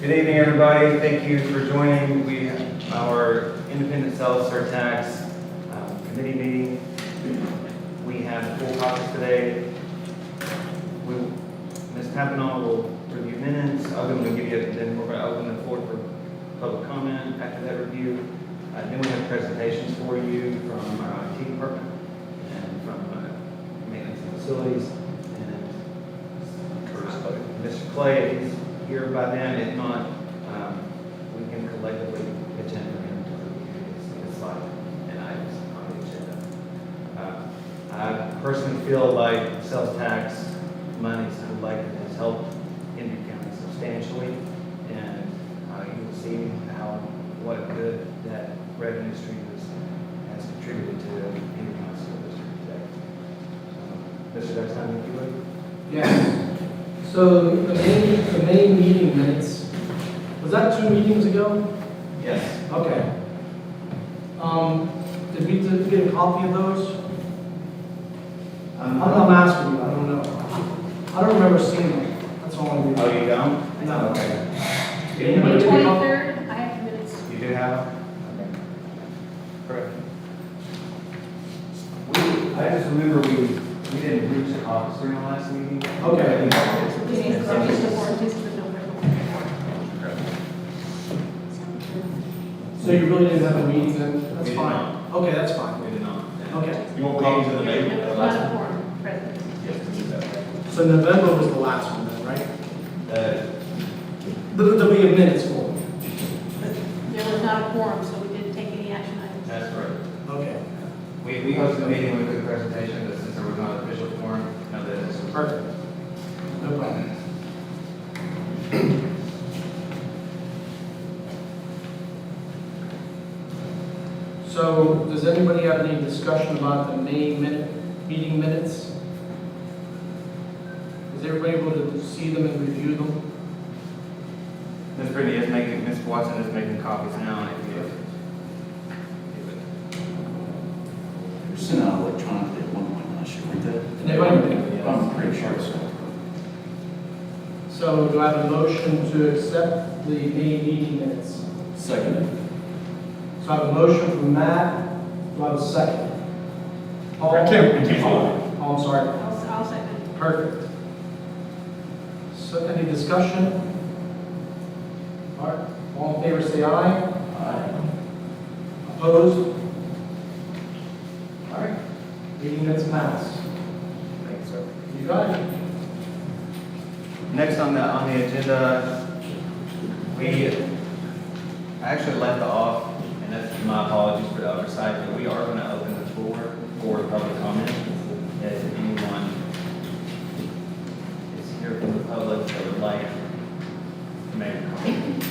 Good evening, everybody. Thank you for joining. Our independent sales surtax committee meeting. We have full caucus today. Ms. Tappanall will review minutes. I'm going to give you, then we're going to open the floor for public comment after that review. Then we have presentations for you from our IT department and from maintenance and facilities. And Mr. Clay, if he's here by then. If not, we can collectively pitch in for him to review his slide and items on the agenda. I personally feel like sales tax money is collected has helped Hendry County substantially, and you will see what good that revenue stream has contributed to Hendry County School District today. Mr. Dexter, if you would. Yes. So the main meeting minutes, was that 2 meetings ago? Yes. Okay. Did we get a copy of those? I'm asking you, I don't know. I don't remember seeing them. That's all I'm Oh, you don't? No. Okay. Anybody The get a copy? 23rd, I have the minutes. You do have them? Okay. Correct. I just remember we didn't reach the office during the last meeting. Okay. This is the board, this is the November. So you really didn't have a meeting then? We That's did fine. not. Okay, that's fine. We did not. Okay. You want copies of the It name? was not a forum present. Yes, we do that. So November was the last one then, right? There'll be a minutes for it. There was not a quorum, so we didn't take any action items. That's right. Okay. We hosted a meeting with the presentation, but since there was not an official forum, no, that is Perfect. No problem. So, does anybody have any discussion about the May meeting minutes? Is everybody able to see them and review them? Ms. Brittany is making, Ms. Watson is making copies now. If you You're sent out electronically at one point last year, weren't they? They might be. I'm pretty sure so. So, do I have a motion to accept the May meeting minutes? Second. So I have a motion from Matt. Do I have a second? Paul? I can't follow. Oh, I'm sorry. I'll second. Perfect. So any discussion? All right, all in favor say aye. Aye. Opposed? All right, meeting minutes passed. Thanks, sir. You got it. Next on the agenda, I actually left off, and that's my apologies for the oversight, but we are going to open the floor for public comment. If anyone is here from the public that would like to make a comment.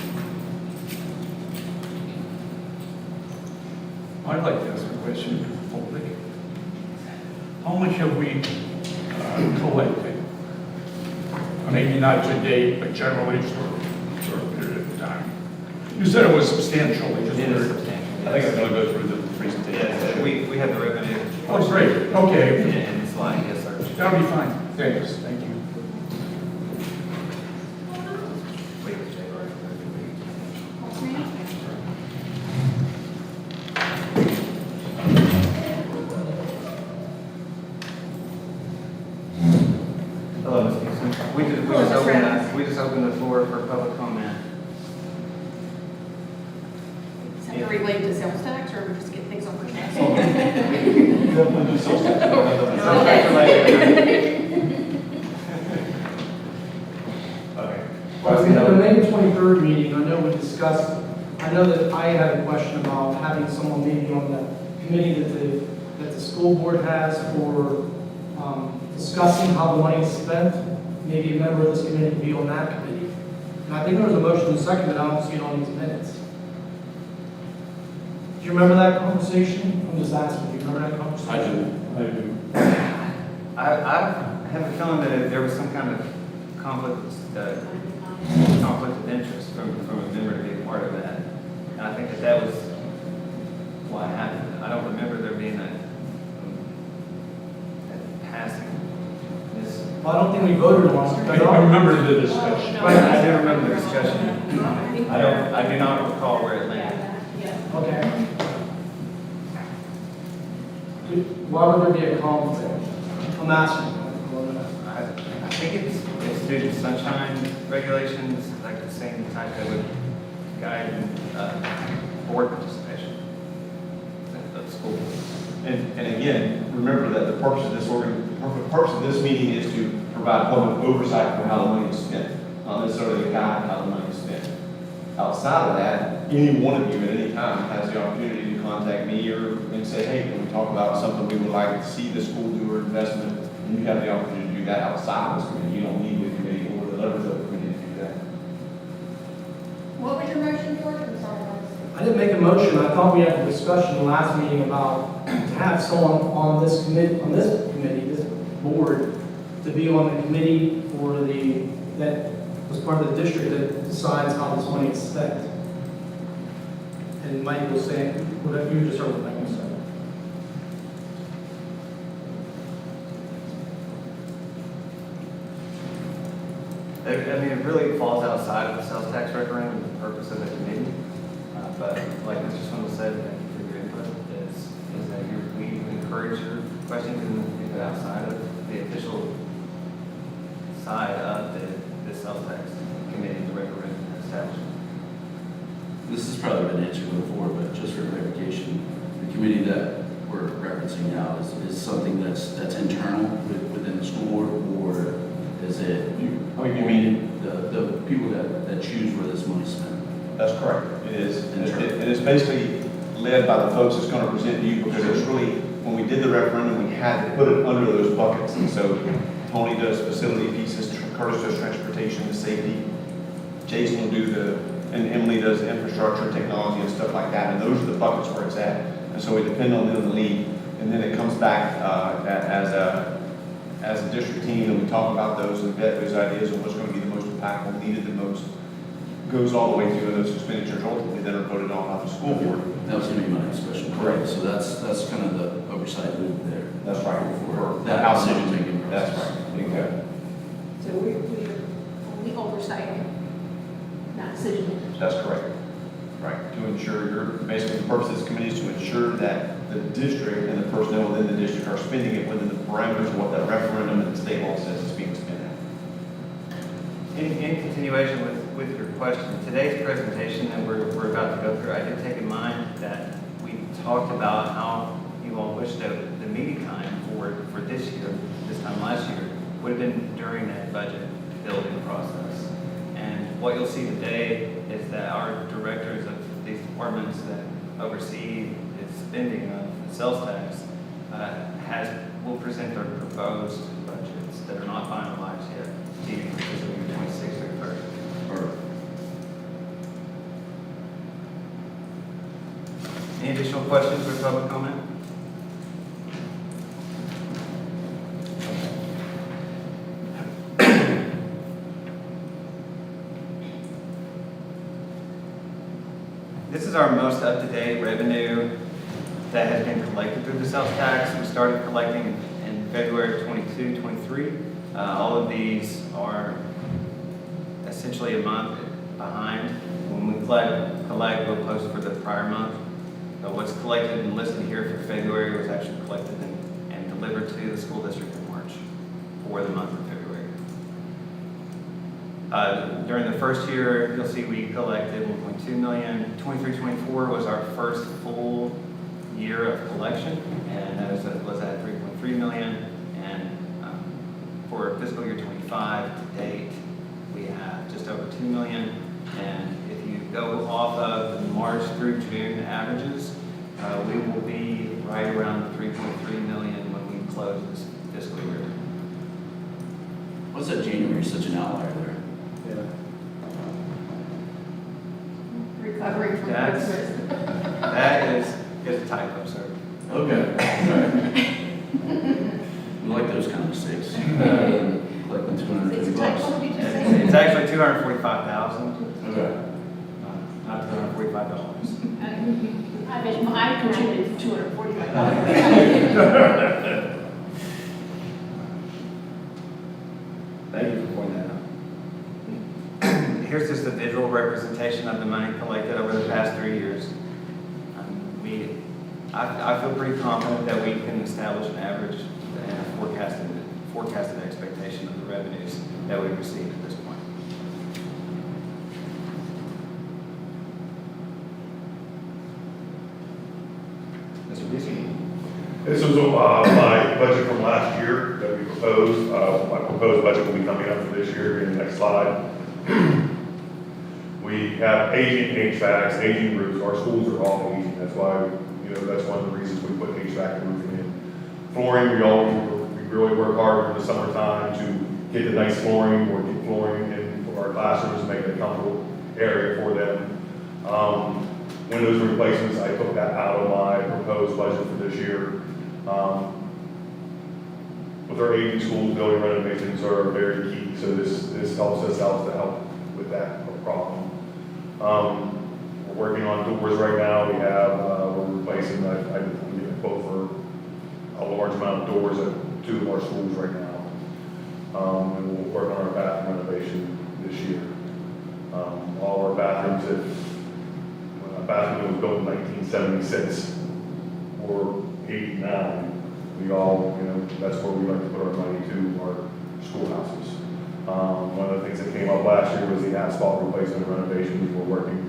I'd like to ask a question to the public. How much have we collected? Maybe not to date, but generally for a period of time. You said it was substantial. I just It is wondered- substantial. I think I'm going to go through the presentation. Yes, we have the revenue. Oh, great. Okay. In the slide, yes, sir. That'll be fine. Thanks. Thank you. Wait, hello, Ms. Houston. We just opened the floor for public comment. Is that related to sales tax, or we just get things off our chest? Okay. Well, the May 23rd meeting, I know we discussed, I know that I had a question about having someone maybe on the committee that the school board has for discussing how the money is spent. Maybe a member of this committee be on that committee. And I think there was a motion and second, but I don't see it on these minutes. Do you remember that conversation? I'm just asking, do you remember that conversation? I do. I have a feeling that there was some kind of conflict of interest from a member to be a part of that. And I think that was what happened. I don't remember there being a passing. Ms. Well, I don't think we voted on it. I remember the discussion. I do remember the discussion. I do not recall where it landed. Okay. Why would there be a conflict? I'm asking. I think it's due to sunshine regulations, like the same type that would guide board participation of the school board. And again, remember that the purpose of this meeting is to provide public oversight for how the money is spent, not necessarily guide how the money is spent. Outside of that, any one of you at any time has the opportunity to contact me and say, hey, can we talk about something we would like to see the school do or investment? And you have the opportunity to do that outside of this committee. You don't need the committee or the letters of the committee to do that. What was your motion for? I'm sorry. I didn't make a motion. I thought we had a discussion last meeting about to have someone on this committee, this board, to be on the committee that was part of the district that decides how this money is spent. And Mike was saying, whatever you just heard what Mike was saying. I mean, it really falls outside of the sales tax referendum and the purpose of the committee. But like Mr. Swindle said, thank you for your input, is that we encourage your questions and get outside of the official side of the sales tax committee, the referendum established. This has probably been answered before, but just for clarification, the committee that we're referencing now is something that's internal within the school board, or is it? Oh, you mean? The people that choose where this money's spent? That's correct. It is. And it's basically led by the folks that's going to present to you, because it's really, when we did the referendum, we had to put it under those buckets. And so Tony does facility pieces, Curtis does transportation and safety, Jason will do and Emily does infrastructure, technology, and stuff like that. And those are the buckets where it's at. And so we depend on them to lead. And then it comes back as a district team, and we talk about those and vet those ideas and what's going to be the most impactful, needed the most, goes all the way through, and those expenditures ultimately then are voted on by the school board. That was going to be my next question. Correct. So that's kind of the oversight loop there. That's right. For That that decision-making That's process. right. Exactly. So we're only oversight, not decision makers. That's correct. Right. To ensure basically the purpose of this committee is to ensure that the district and the personnel within the district are spending it within the parameters of what that referendum and the state law says is being spent at. In continuation with your question, today's presentation that we're about to go through, I did take in mind that we talked about how you all wished that the meeting time for this year, this time last year, would have been during that budget building process. And what you'll see today is that our directors of these departments that oversee the spending of the sales tax will present their proposed budgets that are not finalized yet, to you for fiscal year 26 through 30. Or Any additional questions or public comment? This is our most up-to-date revenue that has been collected through the sales tax. We started collecting in February of 22, 23. All of these are essentially a month behind. When we collect, we'll post for the prior month. What's collected and listed here for February was actually collected and delivered to the school district in March for the month of February. During the first year, you'll see we collected 1.2 million. 23-24 was our first full year of collection, and that was at 3.3 million. And for fiscal year 25 to date, we have just over 2 million. And if you go off of the March through June averages, we will be right around 3.3 million when we close this fiscal year. what's that January such an outlier there? Recovering from That's- Christmas. That is a typo, sir. Okay. We like those kind of mistakes. Collecting It's a $250. typo, did you say? It's actually 245,000, Okay. not $245. I bet I contributed $245. for pointing that out. Here's just a visual representation of the money collected over the past 3 years. I feel pretty confident that we can establish an average and a forecasted expectation of the revenues that we receive at this point. Mr. Busey? This was my budget from last year that we proposed. My proposed budget will be coming up for this year in the next slide. We have aging HVACs, aging roofs. Our schools are all aging. That's why, that's one of the reasons we put HVAC and roofing in. Flooring, we really work hard in the summertime to get the nice flooring or get flooring in for our classrooms, make it a comfortable area for them. Windows replacements, I took that out of my proposed budget for this year. With our aging schools, building renovations are very key, so this helps us out to help with that problem. We're working on doors right now. We have, we're replacing, I'm getting a quote for a large amount of doors at 2 of our schools right now. And we'll work on our bathroom renovation this year. All our bathrooms, when a bathroom was built in 1976 or 89, we all, that's where we like to put our money to, our schoolhouses. One of the things that came up last year was the asphalt replacement renovations. We're working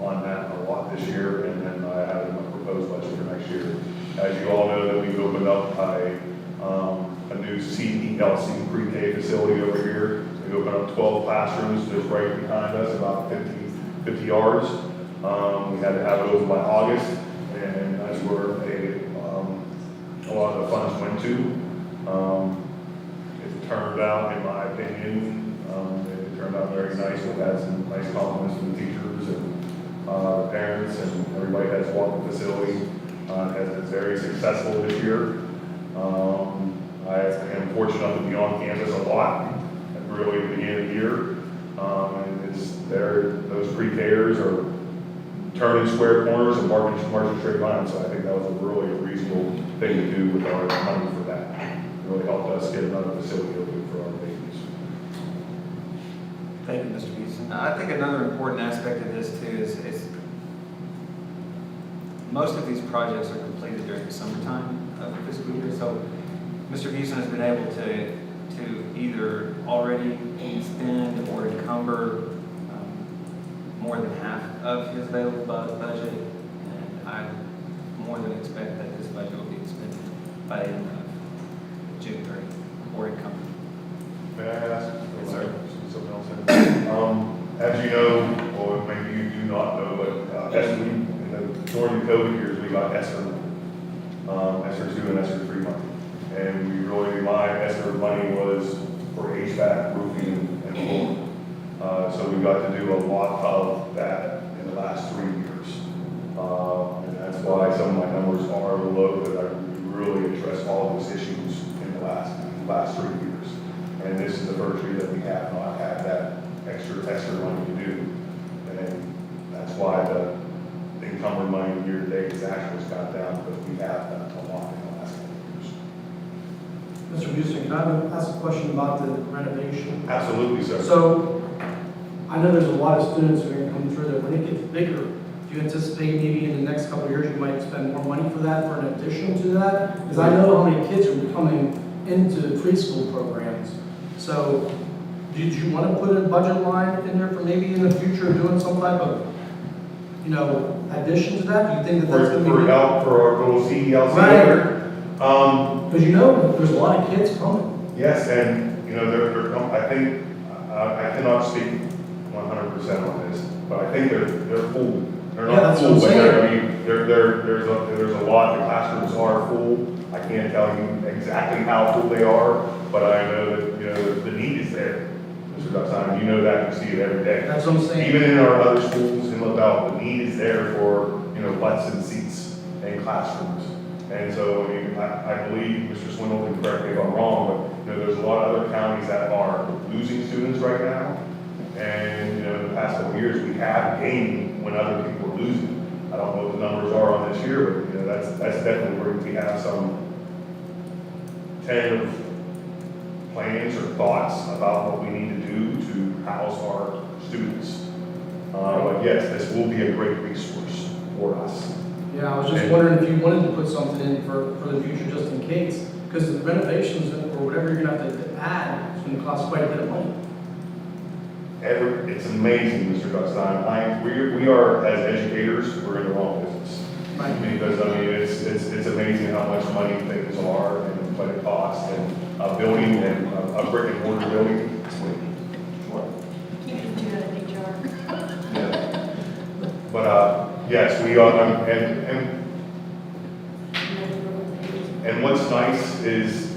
on that a lot this year, and then I have a proposed budget for next year. As you all know, that we've opened up a new CELC pre-K facility over here. We opened up 12 classrooms just right behind us, about 50 yards. We had to have it open by August, and that's where a lot of the funds went to. It turned out, in my opinion, it turned out very nice. We've had some nice compliments from the teachers and parents, and everybody that's walked the facility. Has been very successful this year. I am fortunate enough to be on campus a lot, really at the beginning of the year. And those pre-Kers are turning square corners and marching straight lines. So I think that was a really reasonable thing to do with our money for that. It really helped us get another facility open for our babies. Thank you, Mr. Beeson. I think another important aspect of this too is most of these projects are completed during the summertime of the fiscal year. So Mr. Beeson has been able to either already spend or encumber more than half of his available budget. And I more than expect that this budget will be expended by the end of June 30 or encumbered. May I ask? Yes, sir. Something else. As you know, or maybe you do not know, but during the COVID years, we got ESSER 2 and ESSER 3 money. And my ESSER money was for HVAC, roofing, and flooring. So we got to do a lot of that in the last 3 years. And that's why some of my numbers are low, because I really addressed all those issues in the last 3 years. And this is the first year that we have not had that extra money to do. And that's why the encumbered money year to date has actually gone down, because we have done a lot in the last couple of years. Mr. Houston, can I ask a question about the renovation? Absolutely, sir. So, I know there's a lot of students who are going to come through there. When it gets bigger, do you anticipate maybe in the next couple of years you might spend more money for that, for an addition to that? Because I know how many kids are coming into the preschool programs. So, did you want to put a budget line in there for maybe in the future doing some type of, addition to that? Do you think that that's going to be? For our little CELC. Right. Here. Because there's a lot of kids coming. Yes, and I think I cannot speak 100% on this, but I think they're full. They're Yeah, not that's full, what I'm but saying. there's a lot. The classrooms are full. I can't tell you exactly how full they are, but I know that the need is there. Mr. Duxine, you know that, you see it every day. That's what I'm saying. Even in our other schools in LaBelle, the need is there for butts and seats and classrooms. And so, I believe, Mr. Swindle can correct me if I'm wrong, but there's a lot of other counties that are losing students right now. And in the past couple of years, we have gained when other people are losing. I don't know what the numbers are on this year, but that's definitely where we have some 10 plans or thoughts about what we need to do to house our students. But yes, this will be a great resource for us. Yeah, I was just wondering if you wanted to put something in for the future, just in case, because the renovations or whatever you're gonna have to add is gonna cost quite a bit of money. It's amazing, Mr. Gutstein. We are, as educators, we're in the wrong business. Right. Because, I mean, it's amazing how much money things are and what it costs, and a building and a brick and mortar building. Can't do that in HR. Yeah. But, yes, we are, and what's nice is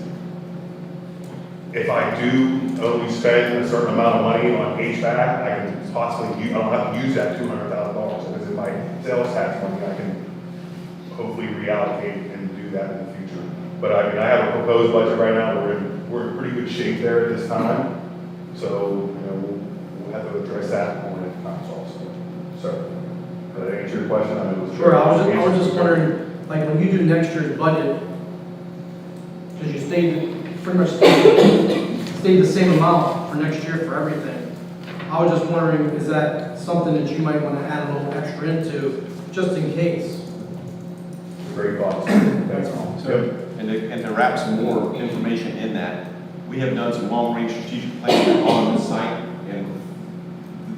if I do only spend a certain amount of money on HVAC, I can possibly use, I don't have to use that $200,000, because in my sales tax money, I can hopefully reallocate and do that in the future. But I mean, I have a proposed budget right now, we're in pretty good shape there at this time. So, you know, we'll have to address that when it comes also. So, did I answer your question? I mean, Sure, I was just wondering, like, when you do next year's budget, because you pretty much stayed the same amount for next year for everything. I was just wondering, is that something that you might want to add a little extra into, just in case? Great thoughts. That's all. So, and to wrap some more information in that, we have done some long-range strategic planning on the site, and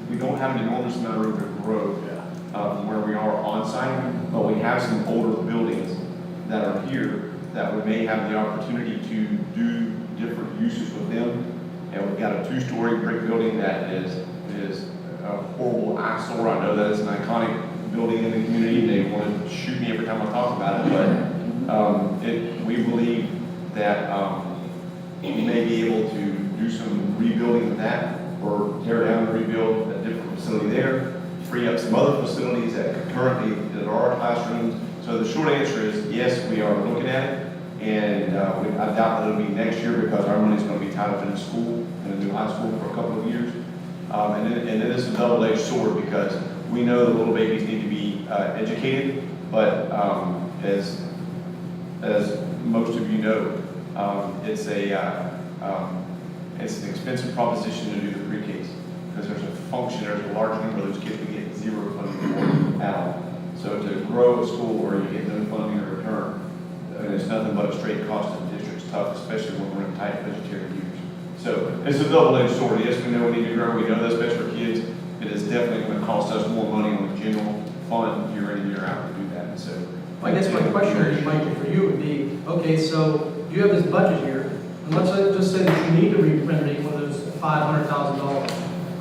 we don't have an enormous amount of room to grow from where we are on site, but we have some older buildings that are here that we may have the opportunity to do different uses with them. And we've got a 2-story brick building that is a horrible eyesore. I know that it's an iconic building in the community. They want to shoot me every time I talk about it, but we believe that we may be able to do some rebuilding of that, or tear down and rebuild a different facility there, free up some other facilities that are our classrooms. So the short answer is yes, we are looking at it, and I doubt that it'll be next year because our money's going to be tied up in a school, in a new high school for a couple of years. And then it's a double-edged sword because we know the little babies need to be educated, but as most of you know, it's an expensive proposition to do the pre-Ks because there's a large number of those kids we get zero funding for at all. So to grow a school where you get no funding in return, and it's nothing but a straight cost to the district's tough, especially when we're in tight budgetary years. So it's a double-edged sword. Yes, we know we need to grow. We know that's best for kids. It is definitely going to cost us more money on the general fund year in and year out to do that. So I guess my question, Michael, for you would be, okay, so you have this budget here, and let's just say that you need to renovate one of those $500,000.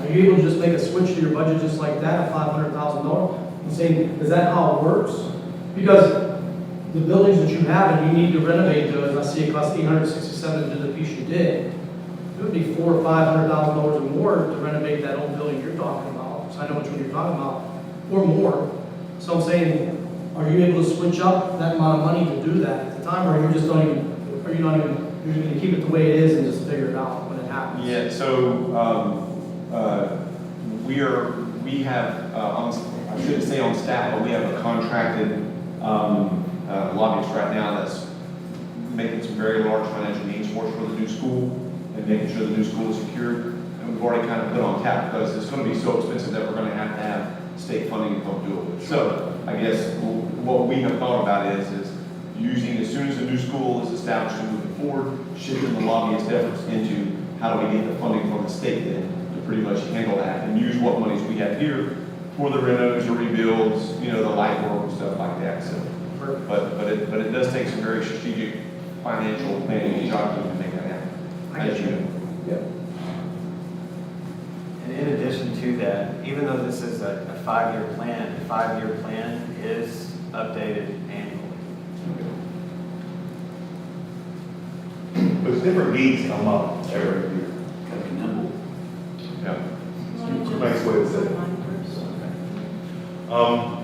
Are you able to just make a switch to your budget just like that, a $500,000? And saying, is that how it works? Because the buildings that you have and you need to renovate those, I see it costs $867 to do the piece you did. It would be $400,000 or $500,000 or more to renovate that old building you're talking about. So I know which one you're talking about, or more. So I'm saying, are you able to switch up that amount of money to do that at the time, or you just don't even, are you not even, you're going to keep it the way it is and just figure it out when it happens? yeah, so we have I shouldn't say on staff, but we have a contracted lobbyist right now that's making some very large financial needs for us for the new school and making sure the new school is secured. And we've already kind of put on tap because it's going to be so expensive that we're going to have state funding to help do it with. So I guess what we have thought about is using, as soon as the new school is established and moving forward, shifting the lobbyist efforts into how do we get the funding from the state then to pretty much handle that and use what monies we have here for the renos or rebuilds, the light work and stuff like that. So, but it does take some very strategic financial planning and job to make that happen. As you know. Yep. And in addition to that, even though this is a 5-year plan, the 5-year plan is updated annually. But different needs come up every year. Gotta be nimble. Yeah. Nice way to say it. We'll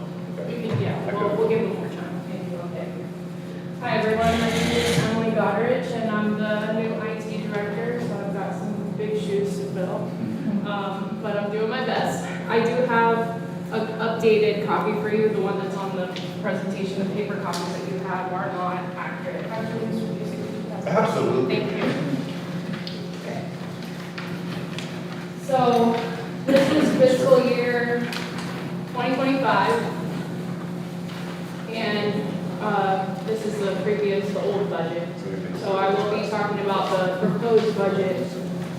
give them more time. Maybe okay. Hi everyone, my name is Emily Goddard, and I'm the new IT director, so I've got some big shoes to fill. But I'm doing my best. I do have an updated copy for you. The one that's on the presentation, the paper copies that you have are not accurate. Actually, Mr. Busey, Absolutely. Thank you. So this is fiscal year 2025. And this is the old budget. So I will be talking about the proposed budget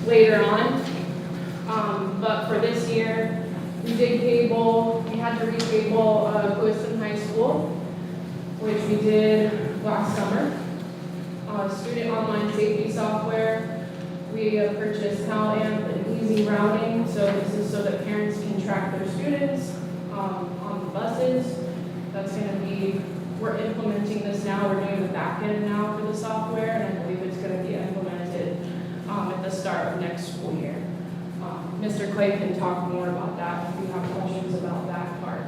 later on. But for this year, we had to recable Lewiston High School, which we did last summer. Student online safety software. We purchased CalAmp and Easy Routing. So this is so that parents can track their students on the buses. That's going to be, we're implementing this now. We're doing the back end now for the software, and I believe it's going to be implemented at the start of next school year. Mr. Clay can talk more about that if you have questions about that part.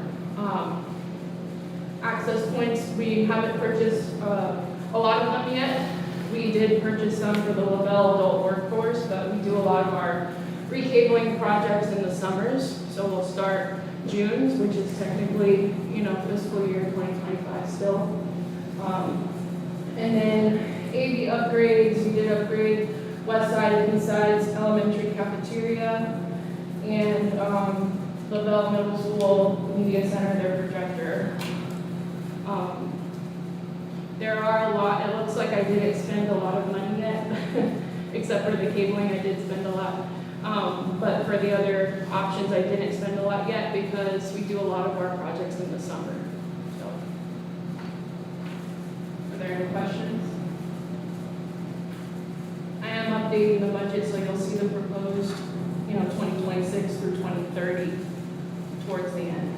Access points, we haven't purchased a lot of them yet. We did purchase some for the Lavelle adult workforce, but we do a lot of our recabling projects in the summers. So we'll start June, which is technically, fiscal year 2025 still. And then AV upgrades, we did upgrade West Side and East Side's elementary cafeteria, and Lavelle Middle School Media Center, their projector. There are a lot, it looks like I didn't spend a lot of money yet, except for the cabling, I did spend a lot. But for the other options, I didn't spend a lot yet because we do a lot of our projects in the summer. So, are there any questions? I am updating the budget, so you'll see the proposed, 2026 through 2030 towards the end.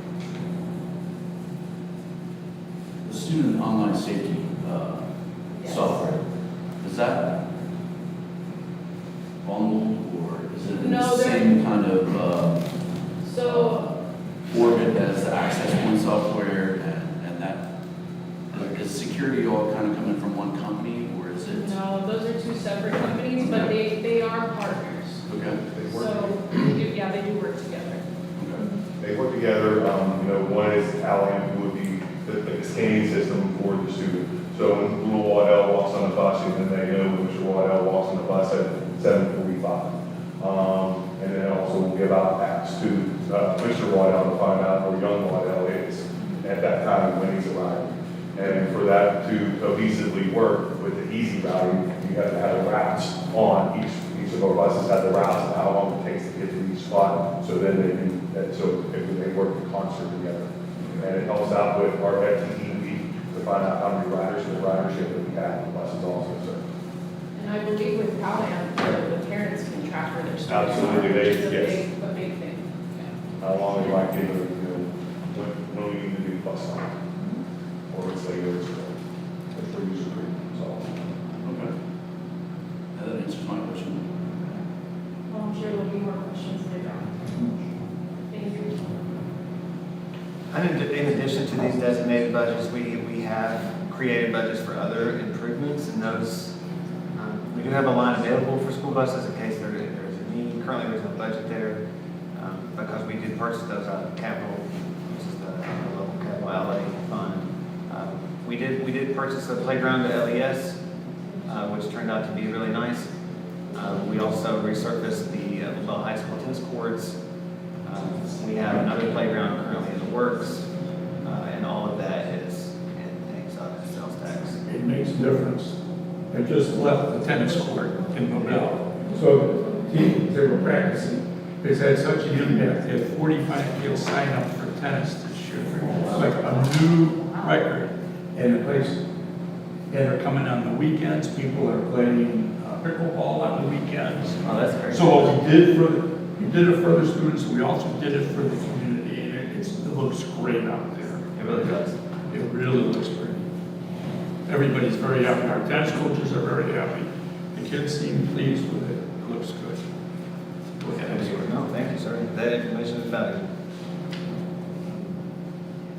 The student online safety Yes. software, is that bundled or is it in No, the they're- same kind of So, orbit as the access point software and that? Is security all kind of coming from one company or is it? no, those are two separate companies, but they are partners. Okay. So, they do work together. Okay. They work together, one is CalAmp, who would be the scanning system for the student. So when little Waddell walks on the bus, and then they know when Mr. Waddell walks on the bus at 7:45. And then also we'll give out apps to Mr. Waddell to find out where young Waddell is at that time when he's arriving. And for that to cohesively work with the easy routing, you have to have the routes on each of our buses have the routes and how long it takes to get to each spot. So then they work in concert together. And it helps out with our FTE to find out how many riders and the ridership that we have on the buses also. So And I believe with CalAmp, the parents can track where their students are. Absolutely, which is yes. a big thing. Yeah. how long it might take, when we need to do bus stop, or it's later, it's for user group, so. Okay. That answers my question. Well, I'm sure there'll be more questions later on. Thank you. And in addition to these designated budgets, we have created budgets for other improvements, and those, we do have a line available for school buses in case there's a need. Currently, there's no budget there, because we did purchase those out of capital, which is the local capital outlay fund. We did purchase a playground at LES, which turned out to be really nice. We also resurfaced the Lavelle High School tennis courts. We have another playground currently in the works, and all of that is in sales tax. It makes a difference. I just left the tennis court in Lavelle. So the teams that were practicing, it's had such an impact. They had 45 kids sign up for tennis this year. It's like a new record. And the place, and they're coming on the weekends. People are playing pickleball on the weekends. Oh, that's great. So what we did it for the students. We also did it for the community. And it looks great out there. It really does. It really looks pretty. Everybody's very happy. Our tennis coaches are very happy. The kids seem pleased with it. It looks good. Go ahead. No, thank you, sir. That information is valuable.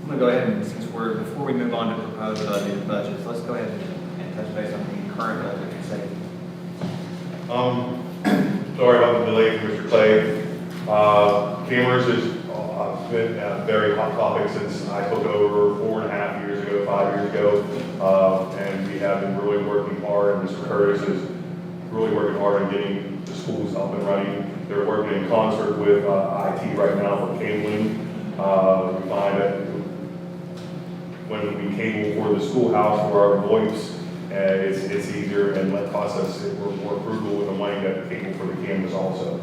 I'm going to go ahead and, before we move on to proposed budgets, let's go ahead and touch base on the current budget and say, Sorry about the delay, Mr. Clay. Cameras has been a very hot topic since I took over 4.5 years ago, 5 years ago. And we have been really working hard, and Mr. Curtis is really working hard on getting the schools up and running. They're working in concert with IT right now for cabling. We find that when we cable for the schoolhouse for our VoIPs, it's easier and costs us, we're more frugal with the money that cable for the cameras also.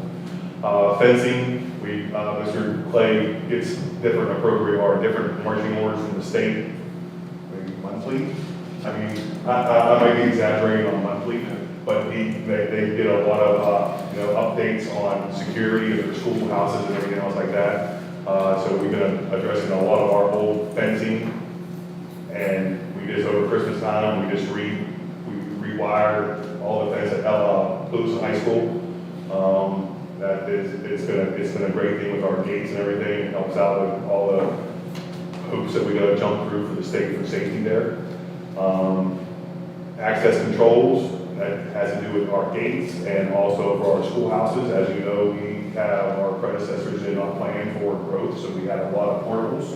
Fencing, Mr. Clay gets different different marching orders from the state, maybe monthly. I mean, I might be exaggerating on monthly, but they did a lot of, updates on security of their schoolhouses and everything else like that. So we've been addressing a lot of our old fencing, and we just over Christmas time, we rewired all the fence at Lewis High School. It's been a great thing with our gates and everything. It helps out with all the hoops that we got to jump through for the state for safety there. Access controls, that has to do with our gates and also for our schoolhouses. As you know, we have our predecessors did not plan for growth, so we had a lot of portables.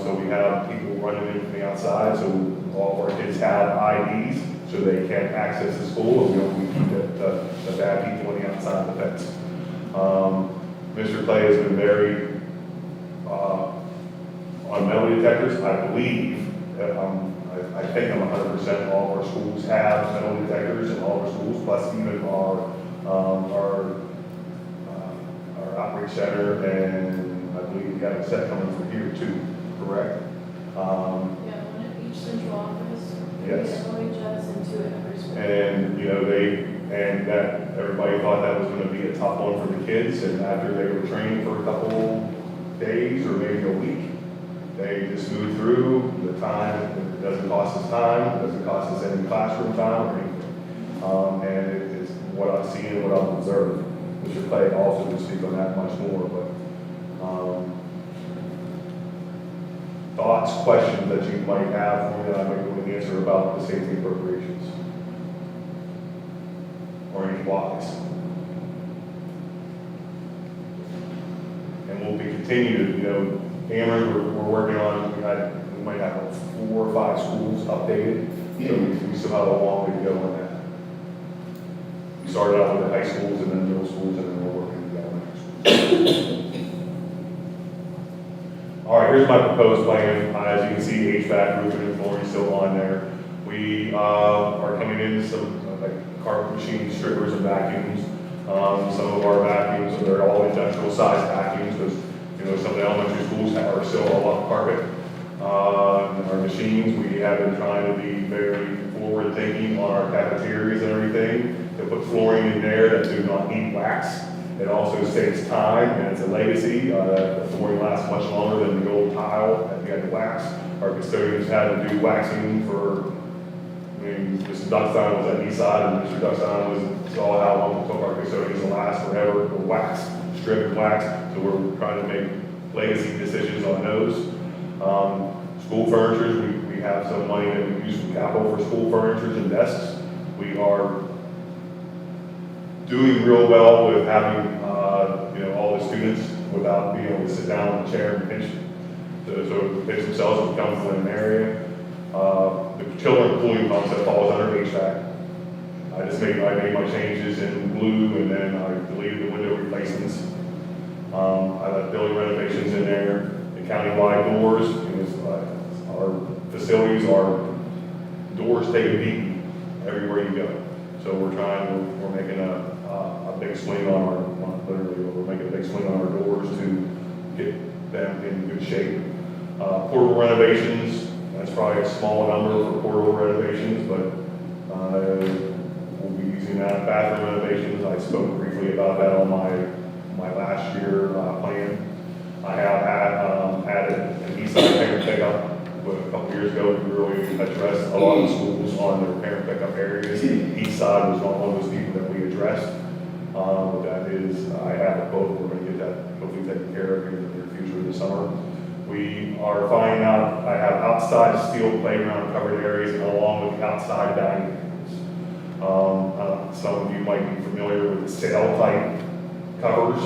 So we have people running in from the outside, so all of our kids have IDs, so they can access the school, and we don't keep the bad people on the outside of the fence. Mr. Clay has been very, on metal detectors, I believe, I think I'm 100%, all of our schools have metal detectors in all of our schools, plus even our outreach center, and I believe we have a set coming from here too, correct? Yeah, one at each central office. Yes. OHS and 2 at every school. And that everybody thought that was going to be a tough one for the kids, and after they were trained for a couple days or maybe a week, they just moved through the time. It doesn't cost us time, it doesn't cost us any classroom time or anything. And it's what I've seen and what I've observed. Mr. Clay also will speak on that much more, but thoughts, questions that you might have for me that I might be able to answer about the safety appropriations? Or any whys? And we'll be continuing, Ameren, we're working on, we might have 4 or 5 schools updated, so we still have a long way to go on that. We started out with the high schools and then middle schools, and then we're working with the elementary schools. All right, here's my proposed plan. As you can see, HVAC, roofing, and flooring still on there. We are coming in some carpet machines, strippers, and vacuums. Some of our vacuums, they're all industrial size vacuums, because some of the elementary schools are still a lot of carpet. Our machines, we have been trying to be very forward thinking on our cafeterias and everything, to put flooring in there that do not need wax. It also saves time, and it's a legacy. The flooring lasts much longer than the old tile that we had to wax. Our custodians had to do waxing for, Mr. Duckstein was at Eastside, and Mr. Duckstein saw how long it took our custodians to last forever for wax, strip and wax. So we're trying to make legacy decisions on those. School furniture, we have some money that we use from capital for school furniture and desks. We are doing real well with having, all the students without being able to sit down in a chair and pinch. So pinch themselves and come from an area. The children cooling pumps that falls under HVAC. I made my changes in blue, and then I deleted the window replacements. I left building renovations in there. The countywide doors, our facilities, our doors take a beating everywhere you go. So we're making a big swing on we're making a big swing on our doors to get them in good shape. Portable renovations, that's probably a small number for portable renovations, but we'll be using that. Bathroom renovations, I spoke briefly about that on my last year plan. I have added an Eastside parent pickup. But a couple years ago, we really addressed a lot of the schools on their parent pickup areas. Eastside was one of those people that we addressed. That is, I have a quote, we're going to get that hopefully taken care of here in the near future this summer. We are finding out, I have outside steel playground covered areas along with outside dining areas. Some of you might be familiar with the sail type covers,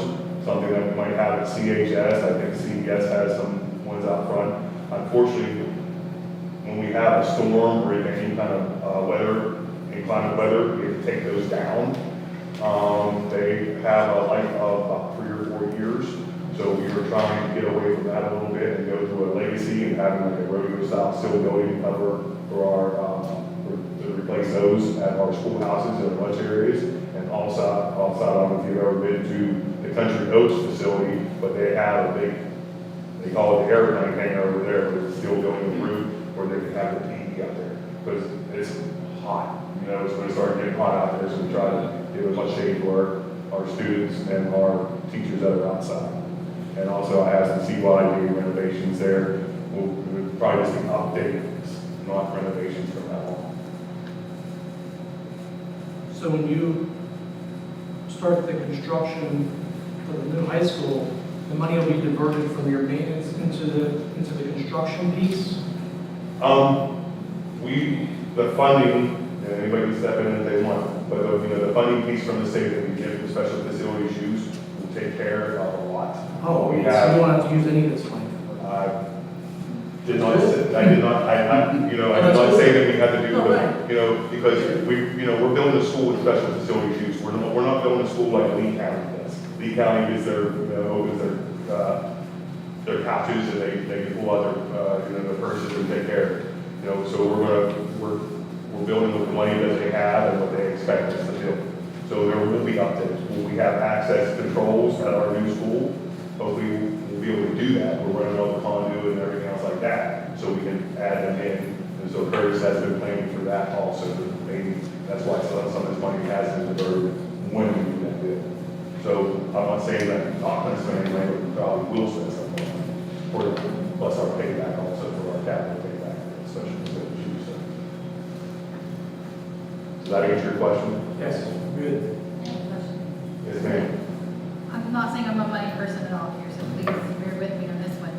something that we might have at CHS. I think CBS has some ones out front. Unfortunately, when we have a storm or any kind of weather, any climate weather, we have to take those down. They have a life of about 3 or 4 years. So we were trying to get away from that a little bit and go to a legacy and having like a rodeo style still building cover for our, to replace those at our schoolhouses and lunch areas. And also, I don't know if you've ever been to the Country Oats facility, but they have a big, they call it the airplane hangar over there, but it's still building a roof where they can have the TV out there. Because it's hot, you know, it's going to start getting hot out there, so we try to give as much shade to our students and our teachers that are outside. And also I have some CYD renovations there. We'll probably just be updates, not renovations from that on. So when you start the construction for the new high school, the money will be diverted from your maintenance into the construction piece? The funding, and anybody can step in if they want, but the funding piece from the state that we give to special facilities use will take care of a lot. Oh, We so have- you don't have to use any of this money? I did not say that we had to do, No, right. because we're building a school with special facilities use. We're not building a school like Lee County does. Lee County is their couches and they can pull out their purses and take care of it. So we're building with the money that they have and what they expect us to build. So there will be updates. When we have access controls at our new school, hopefully we'll be able to do that. We're running all the conduit and everything else like that, so we can add them in. And so Curtis has been planning for that also. Maybe that's why some of this money has been diverted when we do that bid. So I'm not saying that I'm not going to spend any money, but we probably will spend some money. Plus our payback also for our capital payback, especially for the use. Does that answer your question? Yes. Good. Yes, ma'am. I'm not saying I'm a money person at all here, so please bear with me on this one.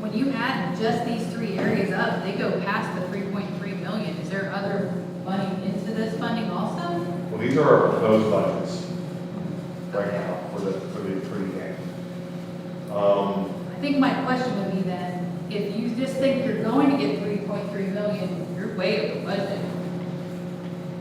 When you add just these 3 areas up, they go past the 3.3 million. Is there other money into this funding also? Well, these are our proposed budgets right now for the game. I think my question would be then, if you just think you're going to get 3.3 million, you're way over budget.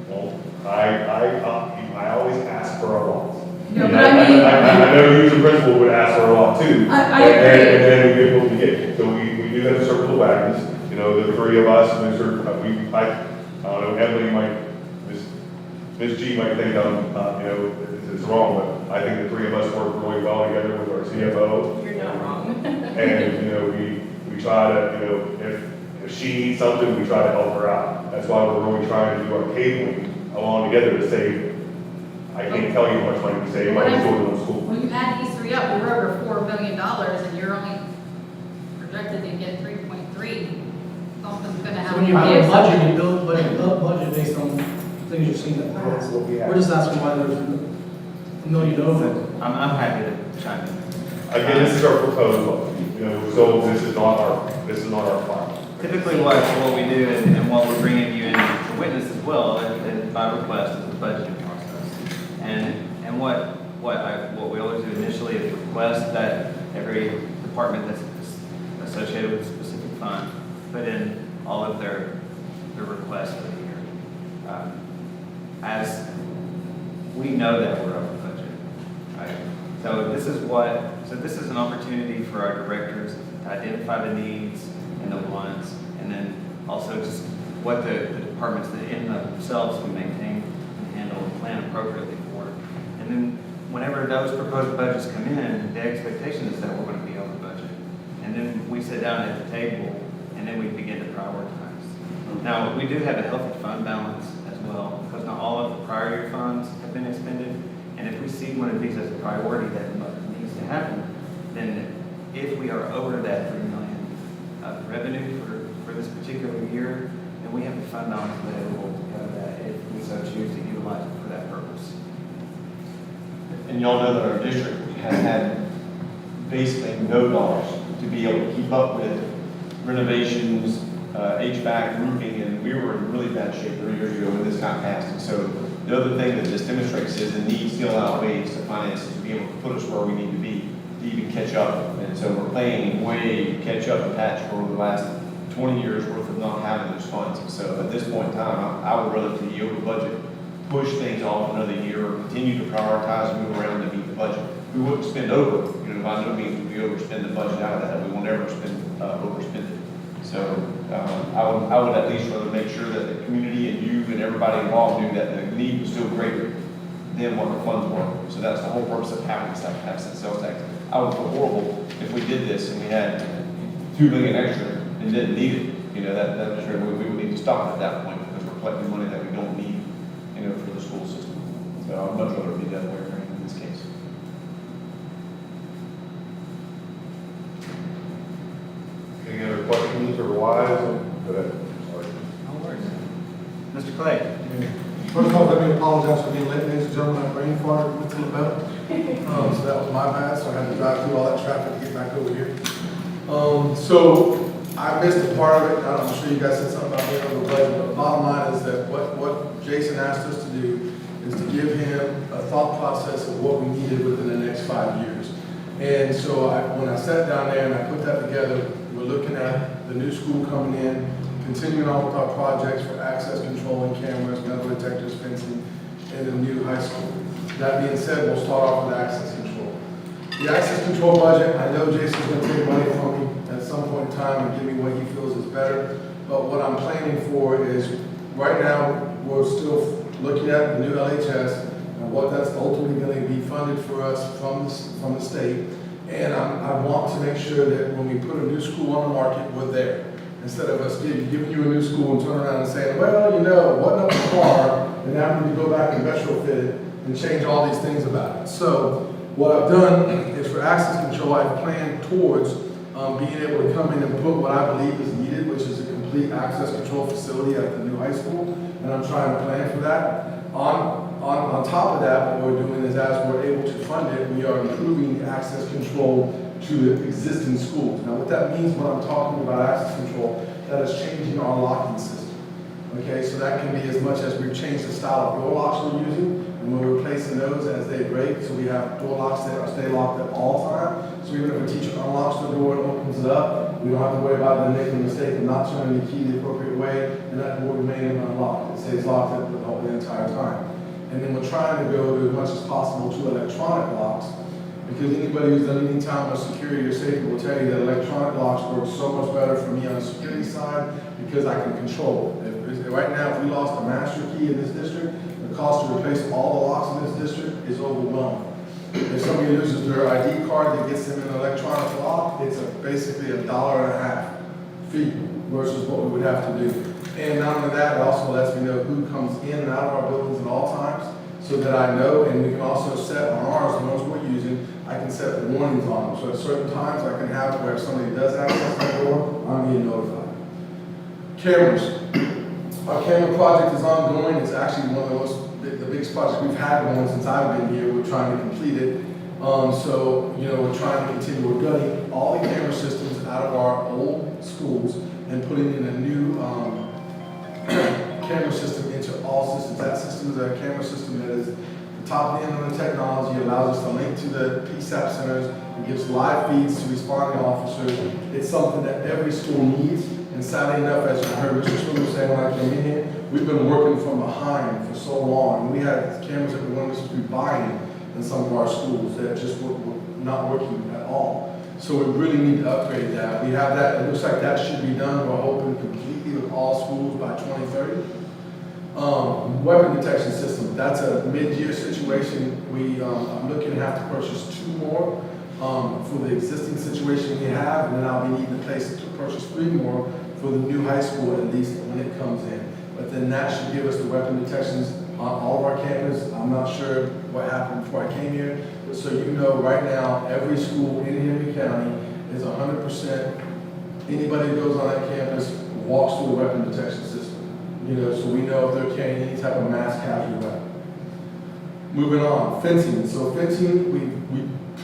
Well, I always ask for a lot. No, but I mean- I know you as a principal would ask for a lot too. I agree. And then we get what we get. So we do have a circle of wagons, the 3 of us, I don't know, Emily might, Ms. G might think it's wrong, but I think the 3 of us work really well together with our CFO. You're not wrong. And, we try to, if she needs something, we try to help her out. That's why we're really trying to do our cabling along together to save. I can't tell you how much money we save by just going to school. When you add these 3 up, we're over $4 million and you're only projected to get 3.3. Something's gonna So happen. when you have a budget, you build budget based on things you've seen in the past. What we have. We're just asking why there's $1 million over. I'm happy to chime in. Again, this is our proposed budget, so this is not our final. Typically, what we do and what we're bringing you in to witness as well, and by request, is the budgeting process. And what we always do initially is request that every department that's associated with a specific fund put in all of their requests for the year. As we know that we're over budget, right? So this is an opportunity for our directors to identify the needs and the wants, and then also just what the departments that in themselves can maintain and handle and plan appropriately for. And then whenever those proposed budgets come in, the expectation is that we're going to be over budget. And then we sit down at the table and then we begin to prioritize. Now, we do have a healthy fund balance as well, because not all of the prior year funds have been expended. And if we see one of these as a priority that needs to happen, then if we are over that $3 million of revenue for this particular year, then we have the fund balance available to cover that if we so choose to utilize it for that purpose. And y'all know that our district has had basically no dollars to be able to keep up with renovations, HVAC, roofing, and we were in really bad shape 3 years ago when this got passed. And so the other thing that this demonstrates is the need still outweighs the finances to be able to put us where we need to be to even catch up. And so we're playing way to catch up and patch for the last 20 years worth of not having those funds. So at this point in time, I would rather be over budget push things off another year or continue to prioritize and move around to meet the budget. We wouldn't spend over, by no means would we overspend the budget out of that. We won't ever overspend it. So I would at least rather make sure that the community and you and everybody involved knew that the need was still greater than what the funds were. So that's the whole purpose of having this tax, sales tax. I would feel horrible if we did this and we had $2 million extra and didn't need it. That's where we would need to stop at that point because we're collecting money that we don't need, for the school system. So I'd much rather be that way in this case. Any other questions or whys? Go ahead. Sorry. Mr. Clay? First of all, let me apologize for being late, ladies and gentlemen. I brain farted, went to the belt. So that was my bad, so I had to drive through all that traffic to get back over here. So I missed a part of it. I'm sure you guys said something about being over budget, but the bottom line is that what Jason asked us to do is to give him a thought process of what we needed within the next 5 years. And so when I sat down there and I put that together, we're looking at the new school coming in, continuing on with our projects for access control and cameras, metal detectors, fencing, and the new high school. That being said, we'll start off with access control. The access control budget, I know Jason's going to take money from me at some point in time and give me what he feels is better. But what I'm planning for is, right now, we're still looking at the new LHS and what that's ultimately going to be funded for us from the state. And I want to make sure that when we put a new school on the market, we're there. Instead of us giving you a new school and turn around and saying, well, it wasn't up to par, and now we need to go back and retrofit it and change all these things about it. So what I've done is for access control, I've planned towards being able to come in and put what I believe is needed, which is a complete access control facility at the new high school, and I'm trying to plan for that. On top of that, what we're doing is as we're able to fund it, we are improving the access control to the existing schools. Now, what that means when I'm talking about access control, that is changing our locking system. Okay, so that can be as much as we've changed the style of door locks we're using, and we're replacing those as they break, so we have door locks that stay locked at all times. So even if a teacher unlocks the door and opens it up, we don't have to worry about them making a mistake of not turning the key the appropriate way, and that door remaining unlocked. It stays locked the entire time. And then we're trying to go as much as possible to electronic locks, because anybody who's done any time with security or safety will tell you that electronic locks work so much better for me on the security side because I can control it. Right now, if we lost a master key in this district, the cost to replace all the locks in this district is overwhelming. If somebody loses their ID card that gets them an electronic lock, it's basically $1.50 fee versus what we would have to do. And not only that, it also lets me know who comes in and out of our buildings at all times, so that I know, and we can also set on ours, the ones we're using, I can set warnings on them. So at certain times, I can have where if somebody does access my door, I'm being notified. Cameras. Our camera project is ongoing. It's actually one of the biggest projects we've had going since I've been here. We're trying to complete it. We're trying to continue. We're gutting all the camera systems out of our old schools and putting in a new camera system into all systems. That system is a camera system that is the top end of the technology. It allows us to link to the PSAP centers. It gives live feeds to responding officers. It's something that every school needs. And sadly enough, as you heard Mr. Swimmer say when I came in here, we've been working from behind for so long. We had cameras that we wanted to be buying in some of our schools that just were not working at all. So we really need to upgrade that. We have that. It looks like that should be done. We're hoping completely with all schools by 2030. Weapon detection system. That's a mid-year situation. I'm looking to have to purchase 2 more for the existing situation we have, and then I'll be needing to purchase 3 more for the new high school at least when it comes in. But then that should give us the weapon detections on all of our campus. I'm not sure what happened before I came here, but so you know, right now, every school in Henry County is 100%, anybody who goes on that campus walks through a weapon detection system. So we know if they're carrying any type of mass casualty weapon. Moving on, fencing. So fencing, we've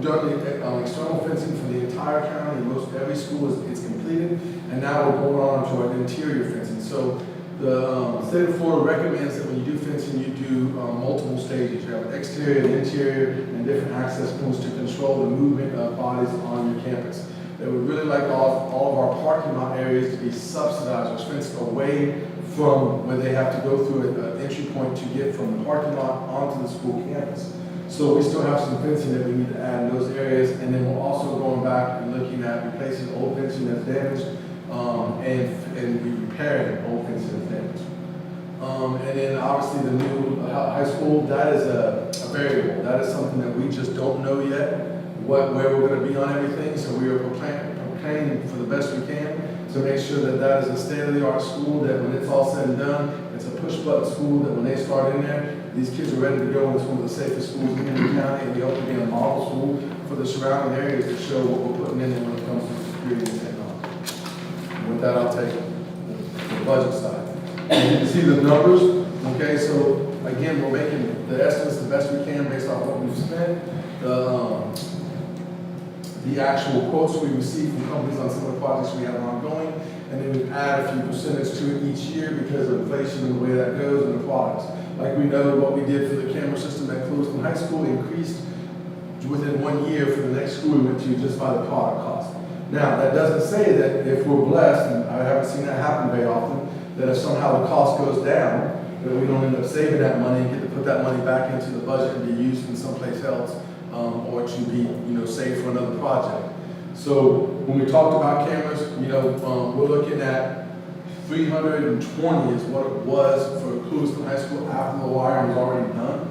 done the external fencing for the entire county. Most every school it's completed, and now we're going on to our interior fencing. So the state of Florida recommends that when you do fencing, you do multiple stages. You have an exterior, an interior, and different access points to control the movement of bodies on your campus. They would really like all of our parking lot areas to be subsidized or fenced away from where they have to go through an entry point to get from the parking lot onto the school campus. So we still have some fencing that we need to add in those areas, and then we're also going back and looking at replacing old fencing that's damaged, and repairing old fencing that's damaged. And then obviously the new high school, that is a variable. That is something that we just don't know yet, where we're gonna be on everything, so we are preparing for the best we can to make sure that that is a state-of-the-art school, that when it's all said and done, it's a push-button school, that when they start in there, these kids are ready to go, and it's one of the safest schools in the county, and we hope to be a model school for the surrounding areas to show what we're putting in there when it comes to security and technology. And with that, I'll take the budget side. And you can see the numbers, okay, so again, we're making the estimates the best we can based off what we've spent. The actual quotes we receive from companies on some of the projects we have ongoing, and then we add a few percentage to it each year because of inflation and the way that goes and the products. Like we know what we did for the camera system at Clewiston High School increased within 1 year for the next school we went to just by the product cost. Now, that doesn't say that if we're blessed, and I haven't seen that happen very often, that if somehow the cost goes down, that we don't end up saving that money and get to put that money back into the budget and be used in someplace else, or to be, saved for another project. So when we talked about cameras, we're looking at 320 is what it was for Clewiston High School after the wiring was already done.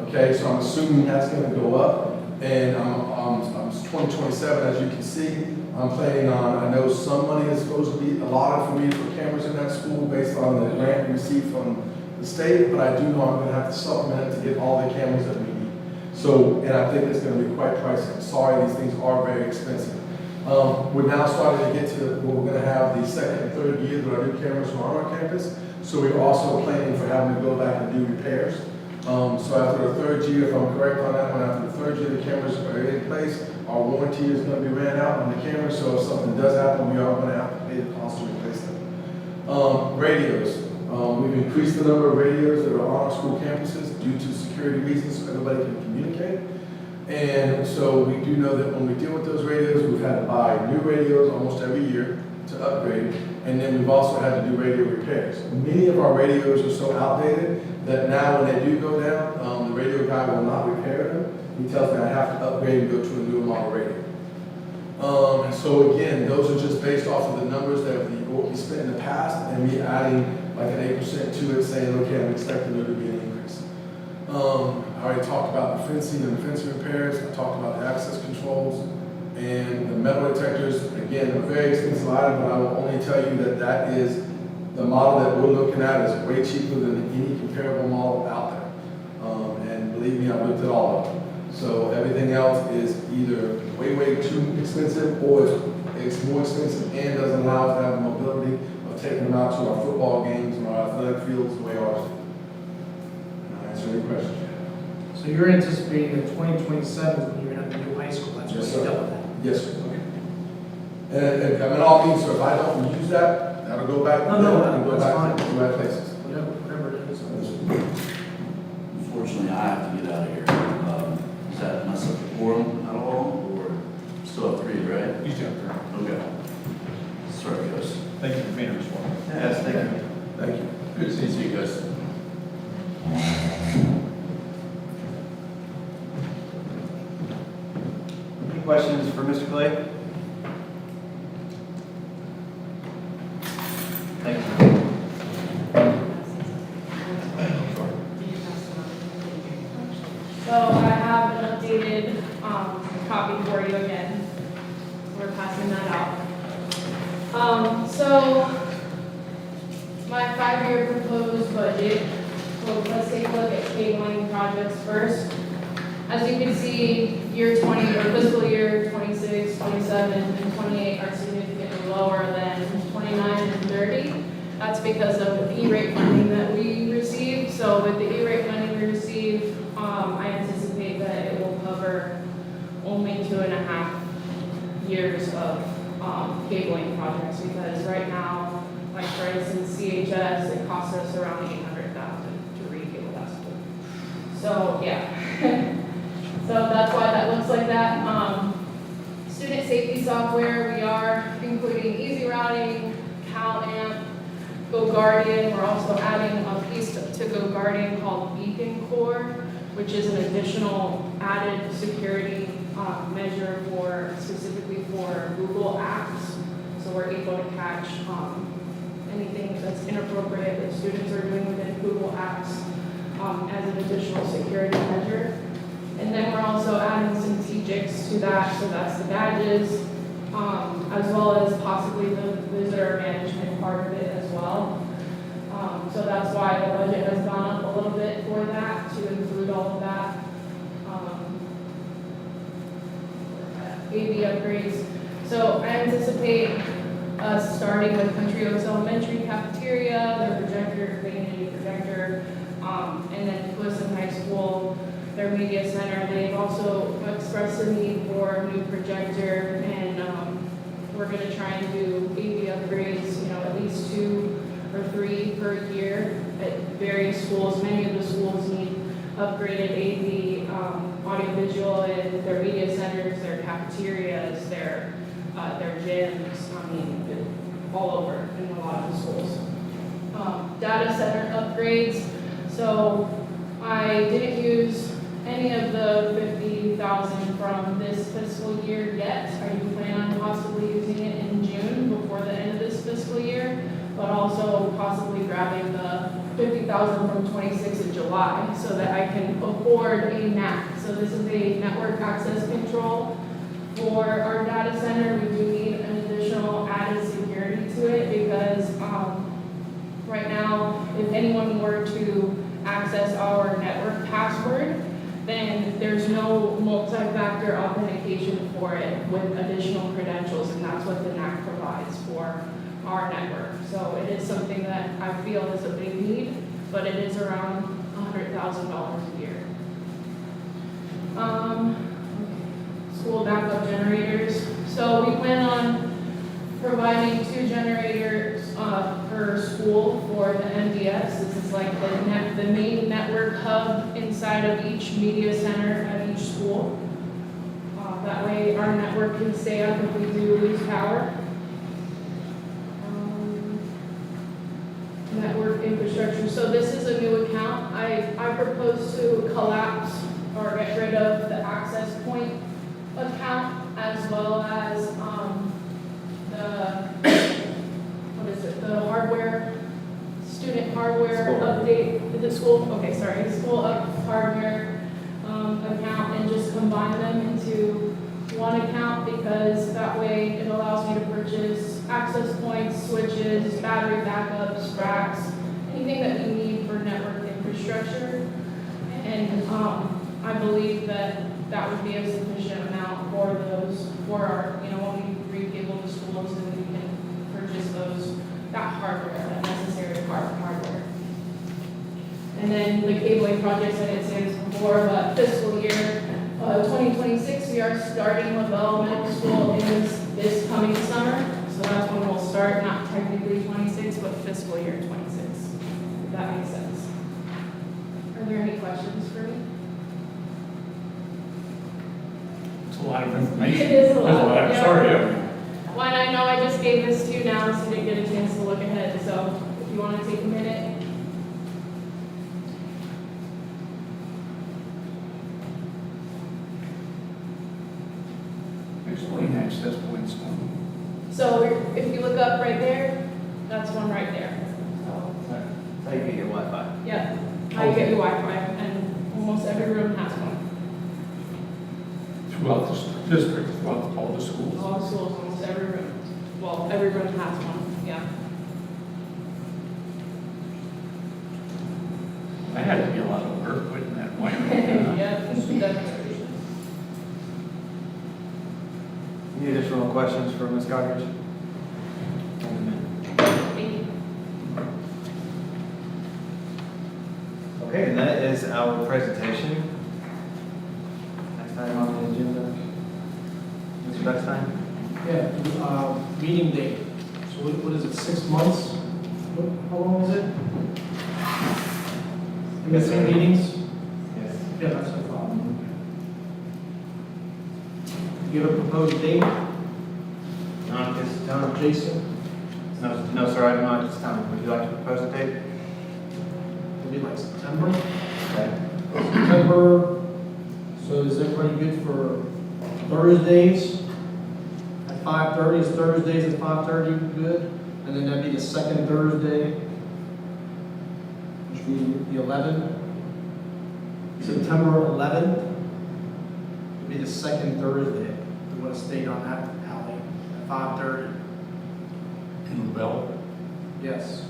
Okay, so I'm assuming that's going to go up, and I'm 2027, as you can see. I'm planning on, I know some money is supposed to be allotted for me for cameras in that school based on the grant we received from the state, but I do know I'm going to have to supplement it to get all the cameras that we need. So, and I think it's going to be quite pricey. Sorry, these things are very expensive. We're now starting to get to where we're going to have the second and third year that our new cameras are on our campus. So we're also planning for having to go back and do repairs. So after the third year, if I'm correct on that one, after the third year the cameras are in place, our warranty is going to be ran out on the cameras. So if something does happen, we are going to have to pay the cost to replace them. Radios. We've increased the number of radios that are on our school campuses due to security reasons so everybody can communicate. And so we do know that when we deal with those radios, we've had to buy new radios almost every year to upgrade. And then we've also had to do radio repairs. Many of our radios are so outdated that now when they do go down, the radio guy will not repair them. He tells me I have to upgrade and go to a newer model radio. So again, those are just based off of the numbers that we spent in the past, and me adding like an 8% to it, saying, okay, I'm expecting there to be an increase. I already talked about the fencing and the fencing repairs. I talked about the access controls and the metal detectors. Again, a very expensive item, but I will only tell you that that is the model that we're looking at is way cheaper than any comparable model out there. And believe me, I've looked at all of them. So everything else is either way too expensive, or it's more expensive and doesn't allow us to have the mobility of taking them out to our football games and our athletic fields the way ours do. Can I answer any questions? So you're anticipating that 2027 when you're going to have a new high school, that's what Yes, you're sir. done with that? Yes, sir. Okay. And I mean, all means, sir, if I don't use that, that'll go back. No, and go that's back fine. to the right places. Whatever it is. Unfortunately, I have to get out of here. Does that mess up the quorum at all, or still have 3, right? You jump through. Okay. Sorry, guys. Thank you for being responsible. Yes, thank you. Thank you. Good to see you guys. Any questions for Mr. Clay? Thank you. So I have an updated, copy for you again. We're passing that out. So my 5-year proposed budget, well, let's take a look at cabling projects first. As you can see, year 20, or fiscal year 26, 27, and 28 are significantly lower than 29 and 30. That's because of the E-rate funding that we received. So with the E-rate funding we received, I anticipate that it will cover only 2.5 years of cabling projects, because right now, like for instance, CHS, it costs us around $800,000 to re-cable that school. So yeah. So that's why that looks like that. Student safety software, we are including easy routing, CalAmp, Go Guardian, we're also adding a piece to Go Guardian called Beacon Core, which is an additional added security measure specifically for Google apps. So we're able to catch anything that's inappropriate that students are doing within Google apps as an additional security measure. And then we're also adding some TJICs to that, so that's the badges, as well as possibly the visitor management part of it as well. So that's why the budget has gone up a little bit for that, to include all of that. AV upgrades. So I anticipate us starting with Country Oaks Elementary cafeteria, their projector, vanity projector, and then Wilson High School, their media center. They've also expressed a need for a new projector, and we're going to try and do AV upgrades, at least 2 or 3 per year at various schools. Many of the schools need upgraded AV, audiovisual in their media centers, their cafeterias, their gyms, all over in a lot of the schools. Data center upgrades. So I didn't use any of the $50,000 from this fiscal year yet. I do plan on possibly using it in June before the end of this fiscal year, but also possibly grabbing the $50,000 from 26 in July so that I can afford a NAC. So this is a network access control for our data center. We do need an additional added security to it because right now, if anyone were to access our network password, then there's no multi-factor authentication for it with additional credentials, and that's what the NAC provides for our network. So it is something that I feel is a big need, but it is around $100,000 a year. School backup generators. So we plan on providing 2 generators per school for the MDS. This is like the main network hub inside of each media center at each school. That way our network can stay up if we do lose power. Network infrastructure. So this is a new account. I propose to collapse or get rid of the access point account as well as the hardware, student hardware update, the school hardware account, and just combine them into one account because that way it allows me to purchase access points, switches, battery backups, racks, anything that we need for network infrastructure. And I believe that would be a sufficient amount for our, when we re-cable the schools, and we can purchase that hardware, that necessary hardware. And then the cabling projects, I didn't say this before, but fiscal year 2026, we are starting LaBelle Middle School in this coming summer. So that's when we'll start, not technically 26, but fiscal year 26, if that makes sense. Are there any questions for me? It's a lot of information. It is a lot, I'm yeah. sorry. Well, and I know I just gave this to you now, so you didn't get a chance to look ahead. So if you want to take a minute. Explain access points. So if you look up right there, that's one right there. So, That's how you get your Wi-Fi. yeah, how you get your Wi-Fi, and almost every room has one. Throughout the district, throughout all the schools. All the schools, almost every room. Well, every room has one, yeah. That had to be a lot of work, wouldn't that? Yeah, it's definitely. Any additional questions for Ms. Goddard? Thank you. Okay, and that is our presentation. Next item on the agenda. Mr. Beckstein? Yeah, meeting date. So what is it, 6 months? How long is it? Missing meetings? Yes. Yeah, that's no problem. You have a proposed date? Not this time. Jason? No, sir, I do not at this time. Would you like to propose a date? Maybe like September? Okay. September, so is everybody good for Thursdays at 5:30? Is Thursdays at 5:30 good? And then that'd be the second Thursday, which would be the 11th. September 11th would be the second Thursday. We want to stay on that alley at 5:30. In the bell? Yes.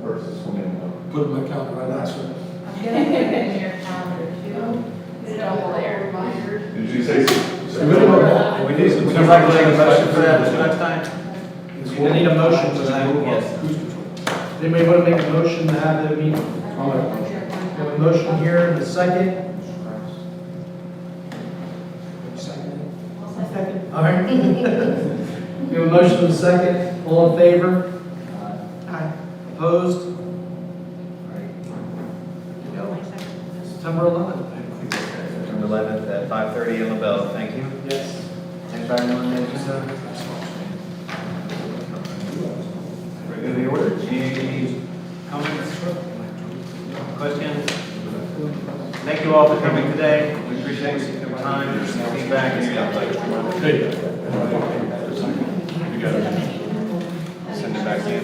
Versus one minute. Put it in my calendar right now, sir. I'm gonna put it in your calendar too. It's double there, reminders. Did you say? We need Would you like to make a motion for that next time? I need a motion for that. Yes. Anybody want to make a motion to have the meeting? We have a motion here in a second. Second. All right. We have a motion in a second. All in favor? Aye. Opposed? All right. There you go. September 11th. September 11th at 5:30 in the bell. Thank you. Yes. Anybody want to do so? Very good, the order. Any comments? Questions? Thank you all for coming today. We appreciate your time, your feedback, and your input. Hey. You got it. Send it back to you.